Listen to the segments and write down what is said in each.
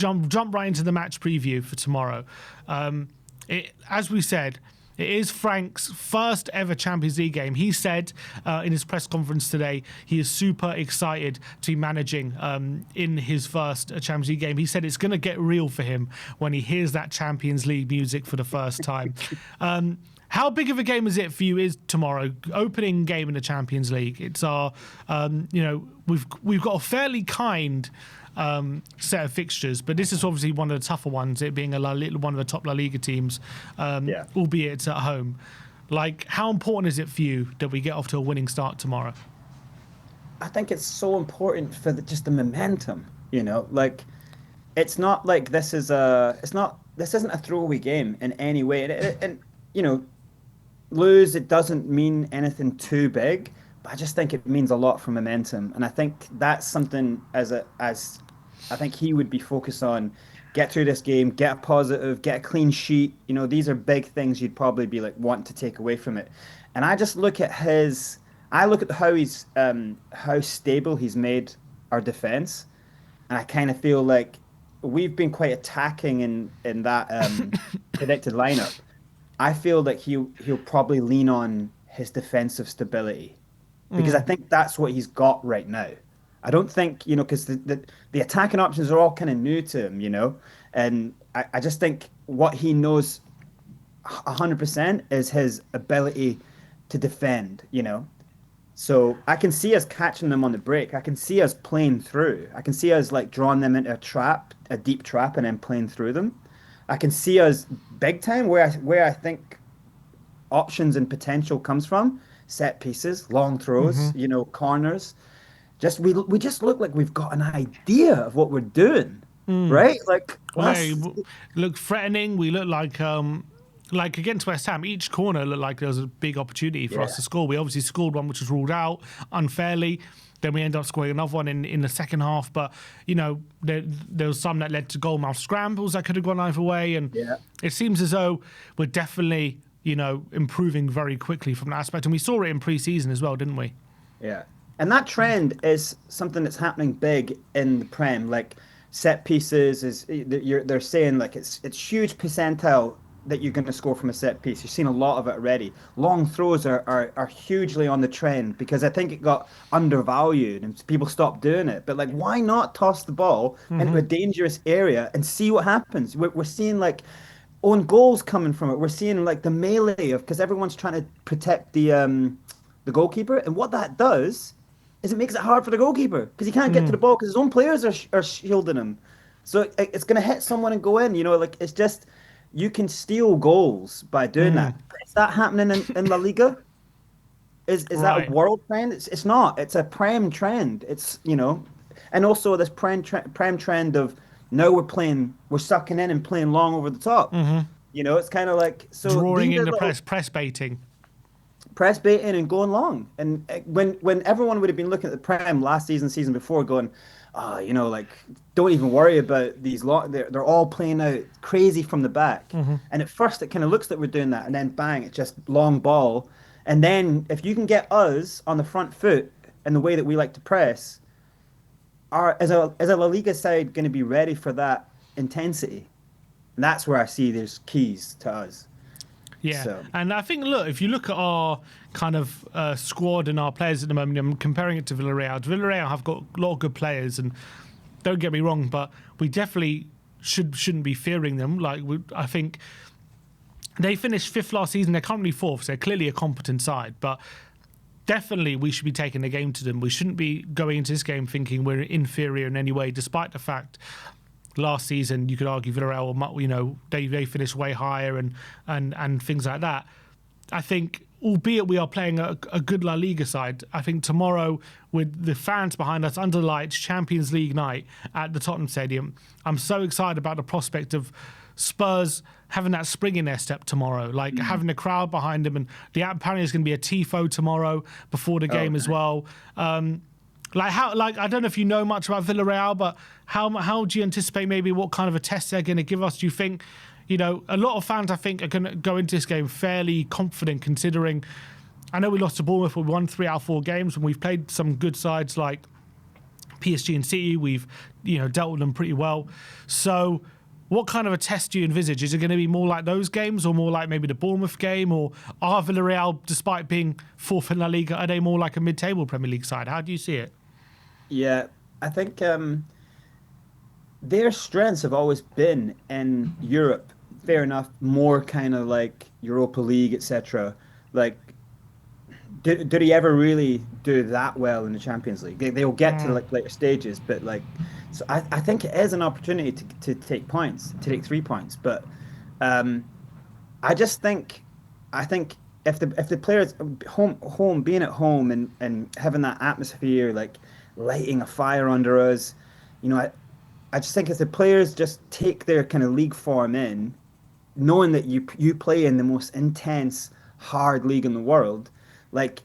jump right into the match preview for tomorrow. As we said, it is Frank's first ever Champions League game. He said in his press conference today he is super excited to be managing in his first Champions League game. He said it's going to get real for him when he hears that Champions League music for the first time. How big of a game is it for you? Is tomorrow opening game in the Champions League? It's our, we've got a fairly kind set of fixtures, but this is obviously one of the tougher ones, it being one of the top La Liga teams, albeit it's at home. Like, how important is it for you that we get off to a winning start tomorrow? I think it's so important for just the momentum, like it's not like this isn't a throwaway game in any way. And lose, it doesn't mean anything too big, but I just think it means a lot for momentum. And I think that's something as I think he would be focused on. Get through this game, get a positive, get a clean sheet. These are big things you'd probably be like wanting to take away from it. And I just look at how stable he's made our defense. And I kind of feel like we've been quite attacking in that predicted lineup. I feel that he'll probably lean on his defensive stability because I think that's what he's got right now. I don't think, because the attacking options are all kind of new to him, and I just think what he knows 100% is his ability to defend, So I can see us catching them on the break. I can see us playing through. I can see us like drawing them into a deep trap, and then playing through them. I can see us big time where I think options and potential comes from: set pieces, long throws, corners. We just look like we've got an idea of what we're doing, right? Like, we look threatening. We look like against West Ham, each corner looked like there was a big opportunity for us to score. We obviously scored one which was ruled out unfairly. Then we end up scoring another one in the second half. But, there was some that led to goal-mouth scrambles that could have gone either way. And it seems as though we're definitely, improving very quickly from that aspect. And we saw it in pre-season as well, didn't we? Yeah. And that trend is something that's happening big in the Prem. Like, set pieces they're saying like it's huge percentile that you're going to score from a set piece. You've seen a lot of it already. Long throws are hugely on the trend because I think it got undervalued and people stopped doing it. But like, why not toss the ball into a dangerous area and see what happens? We're seeing like own goals coming from it. We're seeing like the melee of, because everyone's trying to protect the goalkeeper, and what that does is it makes it hard for the goalkeeper because he can't get to the ball because his own players are shielding him. So it's going to hit someone and go in. Like it's just. You can steal goals by doing that. Is that happening in La Liga? Is that a world trend? It's not. It's a Prem trend. It's, and also this Prem trend of now we're sucking in and playing long over the top. It's kind of like drawing in the press baiting. Press baiting and going long. And when everyone would have been looking at the Prem last season before going, like, don't even worry about these they're all playing out crazy from the back. And at first it kind of looks like we're doing that, and then bang, it's just long ball. And then if you can get us on the front foot in the way that we like to press, is a La Liga side going to be ready for that intensity? And that's where I see there's keys to us. Yeah, so. And I think, look, if you look at our kind of squad and our players at the moment, I'm comparing it to Villarreal. Villarreal have got a lot of good players, and don't get me wrong, but we definitely shouldn't be fearing them. Like, I think they finished fifth last season. They're currently fourth, so they're clearly a competent side, but definitely we should be taking the game to them. We shouldn't be going into this game thinking we're inferior in any way, despite the fact last season you could argue Villarreal, they finished way higher and things like that. I think, albeit we are playing a good La Liga side, I think tomorrow with the fans behind us under the lights, Champions League night at the Tottenham Stadium, I'm so excited about the prospect of Spurs having that spring in their step tomorrow, like having the crowd behind them, and apparently there's going to be a tifo tomorrow before the game as well. I don't know if you know much about Villarreal, but how do you anticipate maybe what kind of a test they're going to give us? Do you think, a lot of fans I think are going to go into this game fairly confident, considering I know we lost to Bournemouth, we won 3 out of 4 games, and we've played some good sides like PSG and City, we've dealt with them pretty well. So what kind of a test do you envisage? Is it going to be more like those games, or more like maybe the Bournemouth game, or are Villarreal, despite being fourth in La Liga, are they more like a mid-table Premier League side? How do you see it? Yeah, I think their strengths have always been in Europe. Fair enough, more kind of like Europa League, etc. Like, did he ever really do that well in the Champions League? They'll get to like later stages, but like, so I think it is an opportunity to take points, to take 3 points. But um, I just think, I think if the players home being at home and having that atmosphere, like lighting a fire under us, I just think if the players just take their kind of league form in, knowing that you play in the most intense, hard league in the world, like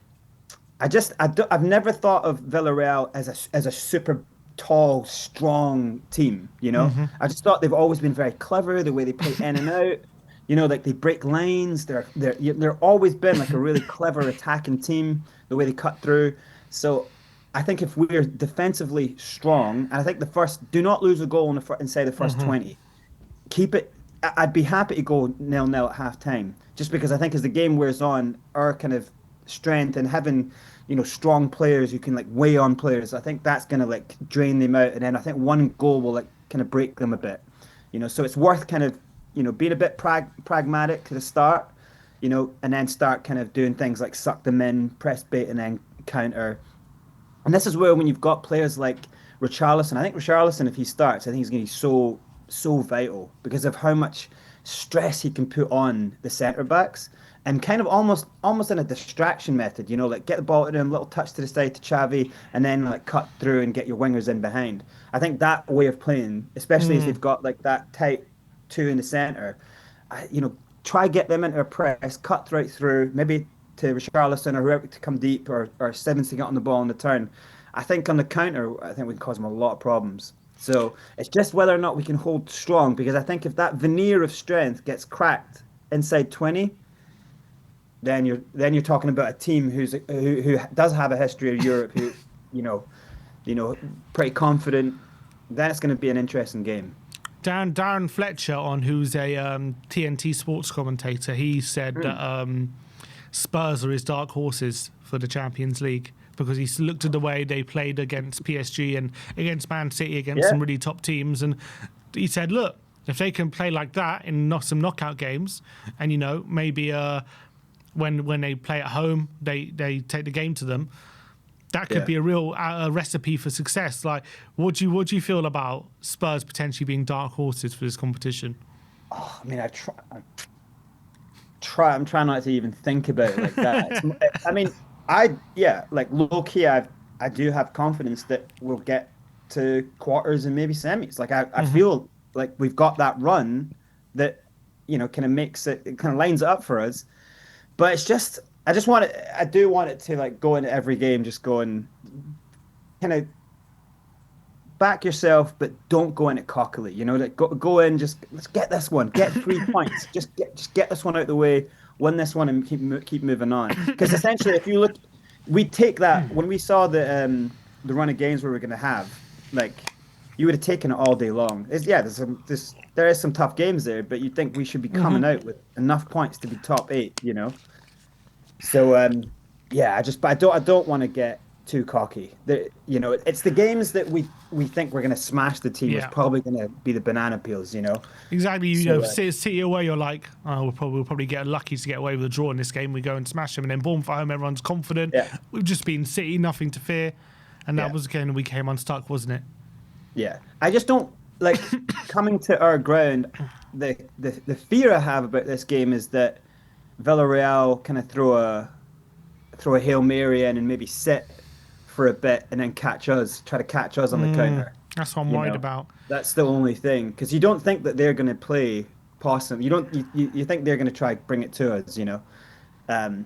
I've never thought of Villarreal as a super tall, strong team. I just thought they've always been very clever the way they play in and out. Like they break lanes. They're always been like a really clever attacking team. The way they cut through. So I think if we're defensively strong, and I think the first, do not lose a goal inside the first 20. Keep it. I'd be happy to go 0-0 at half time, just because I think as the game wears on, our kind of strength and having, strong players who can like weigh on players, I think that's gonna like drain them out, and then I think one goal will like kind of break them a bit, So it's worth kind of, being a bit pragmatic to the start, and then start kind of doing things like suck them in, press bait, and then counter. And this is where when you've got players like Richarlison, I think Richarlison, if he starts, I think he's going to be so vital because of how much stress he can put on the centre backs and kind of almost in a distraction method, like get the ball to him, little touch to the side to Xavi, and then like cut through and get your wingers in behind. I think that way of playing, especially as they've got like that tight two in the centre, try get them into a press, cut right through, maybe to Richarlison or whoever to come deep, or Simmons to get on the ball on the turn. I think on the counter, I think we can cause them a lot of problems. So it's just whether or not we can hold strong, because I think if that veneer of strength gets cracked inside 20, then you're talking about a team who does have a history of Europe, who you know pretty confident. Then it's going to be an interesting game. Darren Fletcher, who's a TNT sports commentator, he said that Spurs are his dark horses for the Champions League, because he looked at the way they played against PSG and against Man City, against some really top teams, and he said, look, if they can play like that in some knockout games, and maybe when they play at home, they take the game to them, that could be a real recipe for success. Like, what do you feel about Spurs potentially being dark horses for this competition? Oh, I mean, I'm trying not to even think about it like that. I mean, like low key, I do have confidence that we'll get to quarters and maybe semis. Like I feel like we've got that run that kind of makes it kind of lines it up for us. But it's just I do want it to like go into every game just going kind of back yourself, but don't go in it cockily. Like go in, just let's get this one, get 3 points, just get this one out of the way, win this one, and keep moving on. Because essentially, if you look, we take that when we saw the run of games we were going to have, like you would have taken it all day long. There is some tough games there, but you'd think we should be coming out with enough points to be top 8. So yeah, I don't want to get too cocky. It's the games that we think we're going to smash the team. It's probably going to be the banana peels. Exactly. So, City away, you're like, oh, we'll probably get lucky to get away with a draw in this game. We go and smash them, and then Bournemouth at home, everyone's confident. Yeah. We've just been City, nothing to fear, and that was again we came unstuck, wasn't it? Yeah, I just don't like coming to our ground. The fear I have about this game is that Villarreal kind of throw a Hail Mary in and maybe sit for a bit and then try to catch us on the counter. That's what I'm worried about. That's the only thing, because you don't think that they're going to play possum. You think they're going to try bring it to us. Um,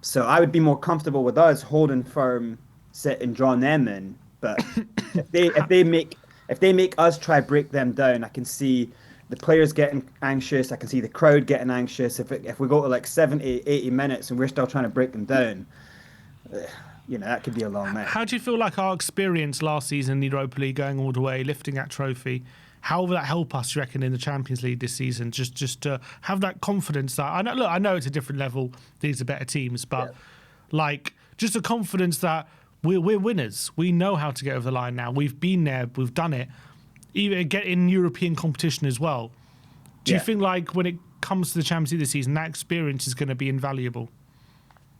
so I would be more comfortable with us holding firm, sit and drawing them in. But if they make us try break them down, I can see the players getting anxious. I can see the crowd getting anxious. If we go to like 70, 80 minutes and we're still trying to break them down, that could be a long night. How do you feel like our experience last season in the Europa League, going all the way, lifting that trophy, how will that help us, you reckon, in the Champions League this season? Just to have that confidence that I know it's a different level, these are better teams, but like just a confidence that we're winners. We know how to get over the line now. We've been there, we've done it. Even get in European competition as well. Do you think like when it comes to the Champions League this season, that experience is going to be invaluable?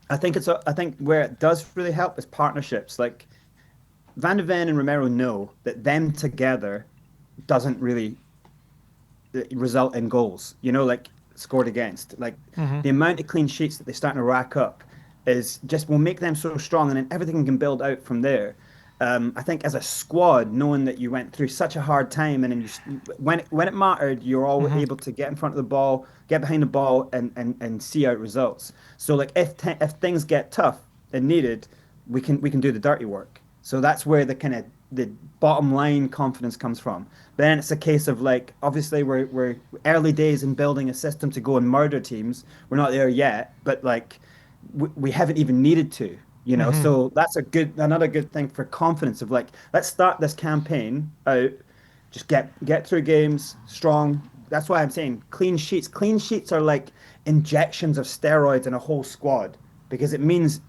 I think where it does really help is partnerships. Like Van de Ven and Romero know that them together doesn't really result in goals, like scored against. Like the amount of clean sheets that they're starting to rack up is just will make them so strong, and then everything can build out from there. I think as a squad, knowing that you went through such a hard time, and then when it mattered, you're all able to get in front of the ball, get behind the ball, and see out results. So like if things get tough and needed, we can do the dirty work. So that's where the bottom line confidence comes from. Then it's a case of like obviously we're early days in building a system to go and murder teams. We're not there yet, but like we haven't even needed to. So that's another good thing for confidence of like, let's start this campaign out, just get through games strong. That's why I'm saying clean sheets. Clean sheets are like injections of steroids in a whole squad because it means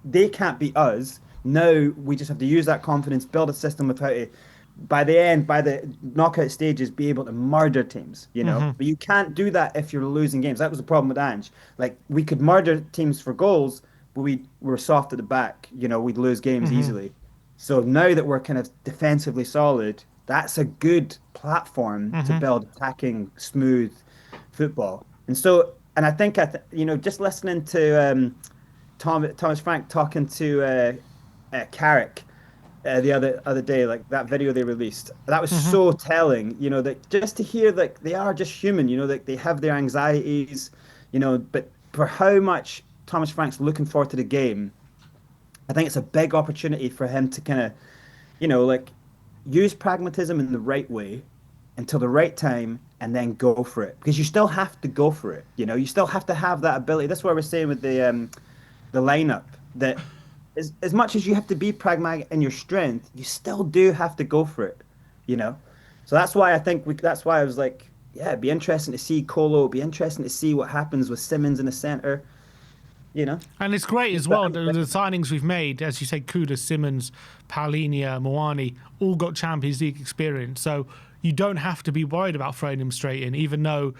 they can't beat us. Now we just have to use that confidence, build a system of how to, by the knockout stages, be able to murder teams, But you can't do that if you're losing games. That was the problem with Ange. Like we could murder teams for goals, but we were soft at the back. We'd lose games easily. So now that we're kind of defensively solid, that's a good platform to build attacking, smooth football. And I think just listening to Thomas Frank talking to Carrick the other day, like that video they released, that was so telling. That just to hear like they are just human. Like they have their anxieties. But for how much Thomas Frank's looking forward to the game, I think it's a big opportunity for him to kind of, like use pragmatism in the right way until the right time and then go for it. Because you still have to go for it. You still have to have that ability. That's what we're saying with the lineup, that as much as you have to be pragmatic in your strength, you still do have to go for it, So that's why that's why I was like, yeah, it'd be interesting to see Colo. It'd be interesting to see what happens with Simmons in the center. And it's great as well, the signings we've made, as you say, Kudus, Simmons, Paulinia, Moani, all got Champions League experience. So you don't have to be worried about throwing them straight in, even though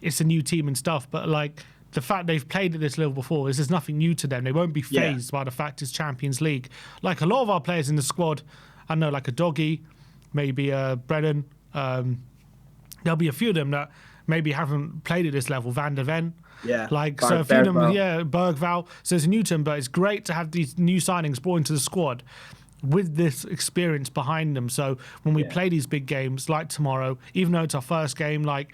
it's a new team and stuff. But like the fact they've played at this level before, this is nothing new to them. They won't be fazed by the fact it's Champions League. Like a lot of our players in the squad, I know like a Doggy, maybe Brennan, there'll be a few of them that maybe haven't played at this level. Van de Ven. Like so a few of them, Bergval. So it's Newton, but it's great to have these new signings brought into the squad with this experience behind them. So when we play these big games like tomorrow, even though it's our first game, like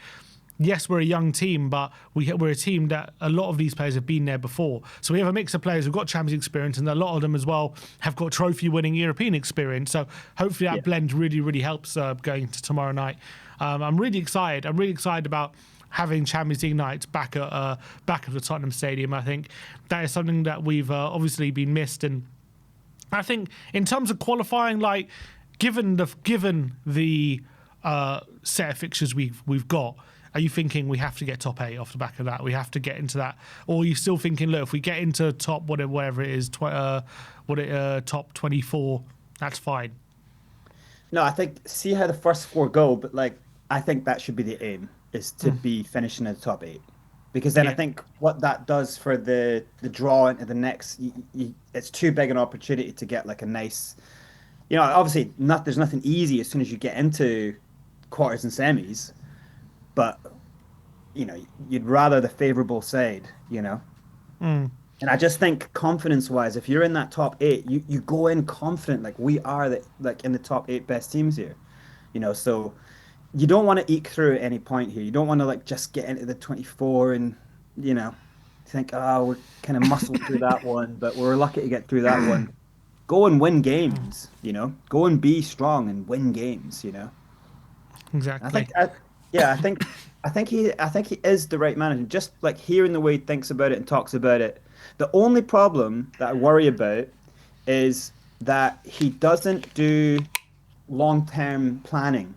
yes, we're a young team, but we're a team that a lot of these players have been there before. So we have a mix of players who've got Champions League experience, and a lot of them as well have got trophy-winning European experience. So hopefully that blend really, really helps going into tomorrow night. I'm really excited. I'm really excited about having Champions League nights back at the Tottenham Stadium. I think that is something that we've obviously been missed, and I think in terms of qualifying, like given the set of fixtures we've got, are you thinking we have to get top 8 off the back of that? We have to get into that, or are you still thinking, look, if we get into top whatever it is, top 24, that's fine? No, I think see how the first 4 go, but like I think that should be the aim, is to be finishing in the top 8, because then I think what that does for the draw into the next, it's too big an opportunity to get like a nice, obviously there's nothing easy as soon as you get into quarters and semis, but you'd rather the favorable side, And I just think confidence wise, if you're in that top 8, you go in confident, like we are in the top 8 best teams here, so you don't want to eke through at any point here. You don't want to like just get into the 24 and think, oh, we're kind of muscled through that one, but we're lucky to get through that one. Go and win games, go and be strong and win games, Exactly. I think he is the right manager. Just like hearing the way he thinks about it and talks about it. The only problem that I worry about is that he doesn't do long-term planning.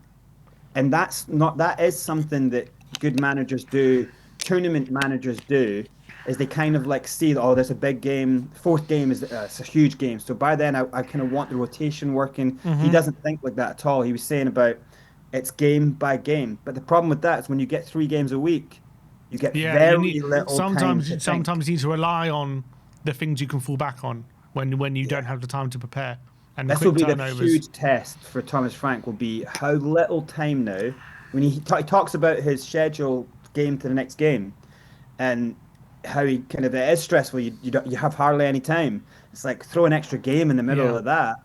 And that is something that good managers do, tournament managers do, is they kind of like see, oh, there's a big game. Fourth game is it's a huge game. So by then I kind of want the rotation working. He Hmm. doesn't think like that at all. He was saying about it's game by game. But the problem with that is when you get 3 games a week, you get Yeah, you need very little time sometimes. to think. Sometimes you need to rely on the things you can fall back on when you don't Yeah. have the time to prepare and the This will quick be the turnovers. huge test for Thomas Frank will be how little time now. When he talks about his schedule game to the next game and how he kind of it is stressful. You have hardly any time. It's like throw an extra game in the middle Yeah. of that,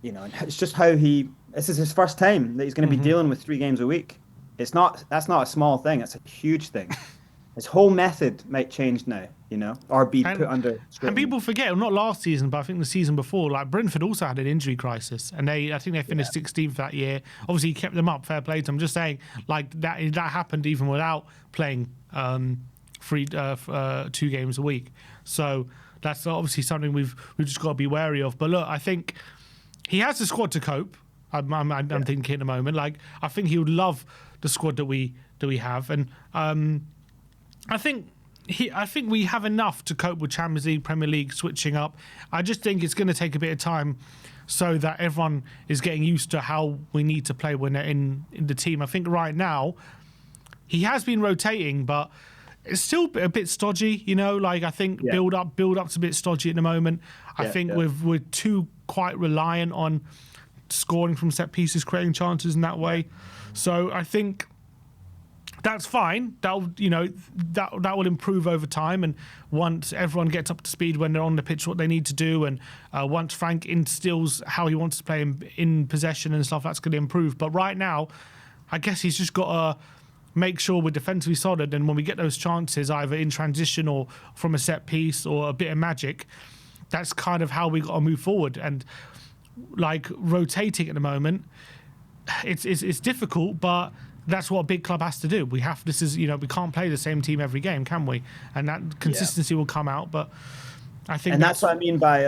and it's just how he. This is his first time that he's going to be Hmm. dealing with 3 games a week. That's not a small thing. It's a huge thing. His whole method might change now, or be put And under and scrutiny. people forget, well, not last season, but I think the season before, like Brentford also had an injury crisis, and I think they finished 16th that year. Obviously, he kept them up. Fair play to him. I'm just saying, like that happened even without playing 2 games a week. So that's obviously something we've just got to be wary of. But look, I think he has the squad to cope. I'm Yeah, thinking at the moment. Like I think he would love the squad that we have, and I think I think we have enough to cope with Champions League, Premier League switching up. I just think it's going to take a bit of time so that everyone is getting used to how we need to play when they're in the team. I think right now he has been rotating, but it's still a bit stodgy. Like I think yeah, build up's a bit stodgy at the moment. I yeah, think yeah, we're too quite reliant on scoring from set pieces, creating chances in that yeah, way. So I think that's fine. That will improve over time, and once everyone gets up to speed when they're on the pitch, what they need to do, and once Frank instills how he wants to play in possession and stuff, that's going to improve. But right now, I guess he's just got to make sure we're defensively solid, and when we get those chances, either in transition or from a set piece or a bit of magic, that's kind of how we got to move forward. And like rotating at the moment, it's difficult, but that's what a big club has to do. We can't play the same team every game, can we? And that yeah. consistency will come out. But I think And that's that's what I mean by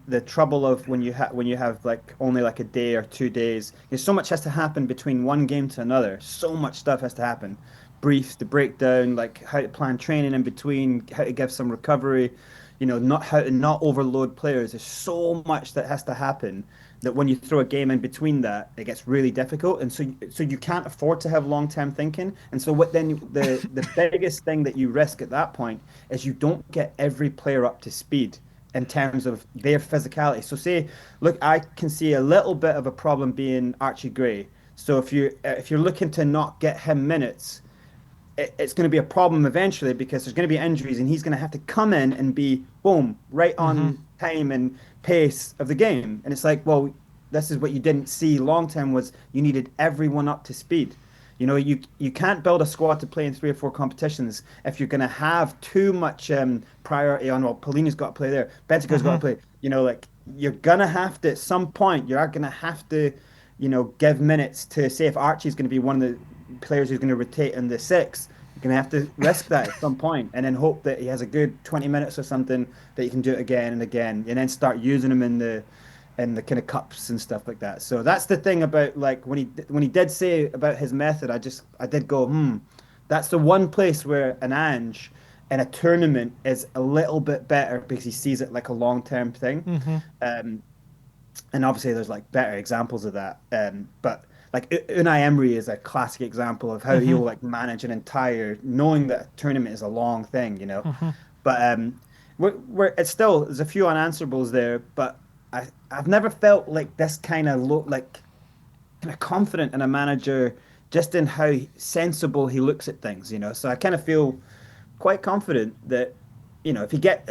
the trouble of when you have like only like a day or 2 days. Because so much has to happen between one game to another. So much stuff has to happen. Briefs, the breakdown, like how to plan training in between, how to give some recovery, not how to not overload players. There's so much that has to happen that when you throw a game in between that, it gets really difficult. And so you can't afford to have long-term thinking. And so what then the biggest thing that you risk at that point is you don't get every player up to speed in terms of their physicality. So say, look, I can see a little bit of a problem being Archie Gray. So if you're looking to not get him minutes, it's going to be a problem eventually because there's going to be injuries and he's going to have to come in and be boom right on time and pace of the game. And it's like, well, this is what you didn't see long term was you needed everyone up to speed. You can't build a squad to play in 3 or 4 competitions if you're going to have too much priority on, well, Paulina's got to play there, Bentico's got to play. Like you're going to have to, at some point, you are going to have to, give minutes to say if Archie's going to be one of the players who's going to rotate in the six, you're going to have to risk that at some point and then hope that he has a good 20 minutes or something that you can do it again and again and then start using him in the kind of cups and stuff like that. So that's the thing about like when he did say about his method, I did go, that's the one place where an Ange in a tournament is a little bit better because he sees it like a long-term thing. Um, and obviously there's like better examples of that. But like Unai Emery is a classic example of how he'll like manage an entire, knowing that a tournament is a long thing. But it's still there's a few unanswerables there. But I've never felt like this kind of look like kind of confident in a manager just in how sensible he looks at things. So I kind of feel quite confident that if he get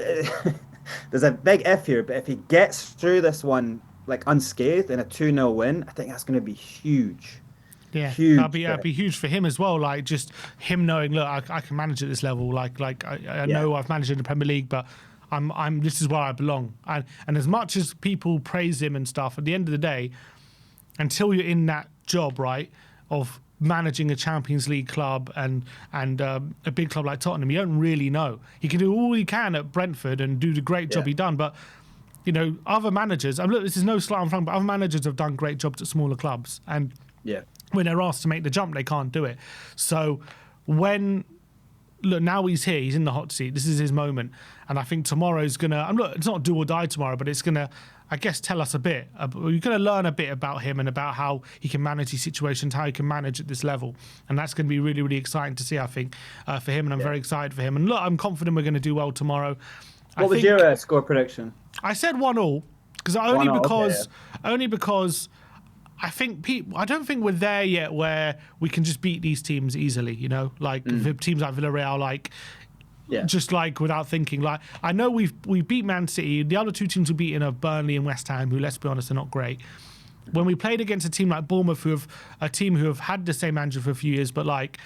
there's a big if here, but if he gets through this one like unscathed in a 2-0 win, I think that's going to be huge. yeah, Huge for that'd him. be huge for him as well. Like just him knowing, look, I can manage at this level. Like I Yeah. know I've managed in the Premier League, but I'm this is where I belong. And as much as people praise him and stuff, at the end of the day, until you're in that job, right, of managing a Champions League club and a big club like Tottenham, you don't really know. He can do all he can at Brentford and do the great job Yeah. he done, but you know, other managers, and look, this is no slight on Frank, but other managers have done great jobs at smaller clubs. And when they're asked to make the jump, they can't do it. So look, now he's here, he's in the hot seat, this is his moment. And I think tomorrow's going to, look, it's not do or die tomorrow, but it's going to, I guess, tell us a bit. You're going to learn a bit about him and about how he can manage these situations, how he can manage at this level. And that's going to be really, really exciting to see, I think, for him. And I'm very excited for him. And look, I'm confident we're going to do well tomorrow. What was your score prediction? I said 1-1 because only because I think I don't think we're there yet where we can just beat these teams easily. You know, like teams like Villarreal, like. Yeah. Just like without thinking. Like, I know we beat Man City. The other two teams we beat are Burnley and West Ham, who, let's be honest, are not great. When we played against a team like Bournemouth, who have had the same manager for a few years, but like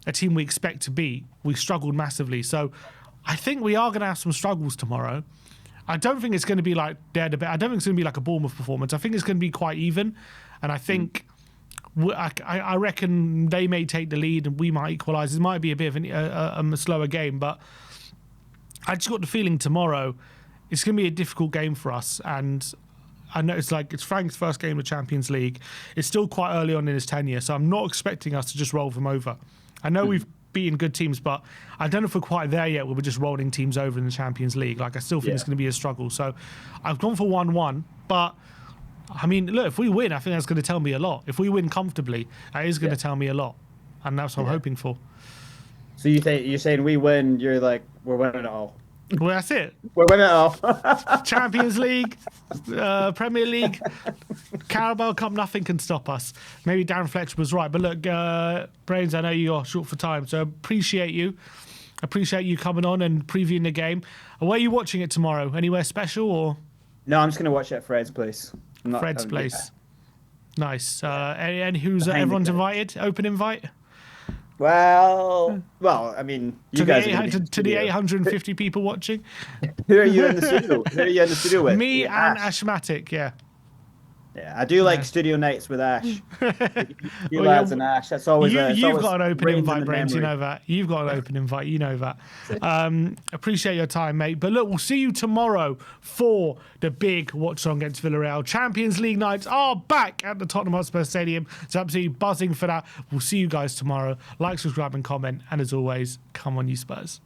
a team we expect to beat, we struggled massively. So I think we are going to have some struggles tomorrow. I don't think it's going to be like I don't think it's going to be like a Bournemouth performance. I think it's going to be quite even, and I think. I reckon they may take the lead and we might equalise. It might be a bit of a slower game, but I just got the feeling tomorrow it's going to be a difficult game for us. And I know it's Frank's first game of the Champions League. It's still quite early on in his tenure, so I'm not expecting us to just roll them over. I know we've beaten good teams, but I don't know if we're quite there yet where we're just rolling teams over in the Champions League. Like, I still think it's going to be a struggle. So I've gone for 1-1, but I mean, look, if we win, I think that's going to tell me a lot. If we win comfortably, that is going to tell me a lot. And that's what I'm hoping for. So you're saying we win, you're like, we're winning it all. Well, that's it. We're winning it all. Champions League, Premier League, Carabao Cup, nothing can stop us. Maybe Darren Fletcher was right. But look, Brains, I know you're short for time, so appreciate you. Appreciate you coming on and previewing the game. Where are you watching it tomorrow? Anywhere special or? No, I'm just going to watch it at Fred's place. Fred's place. Nice. And everyone's invited? Open invite? Well, I mean, you guys to the 850 people watching. Who are you in the studio? Who are you in the studio with? Me and Ashmatic, yeah. Yeah, I do like studio nights with Ash. You lads and Ash. That's always you've got an open invite, Brains. You know that. You've got an open invite. You know that. Appreciate your time, mate. But look, we'll see you tomorrow for the big watch on against Villarreal. Champions League nights are back at the Tottenham Hotspur Stadium. It's absolutely buzzing for that. We'll see you guys tomorrow. Like, subscribe, and comment. And as always, come on, you Spurs.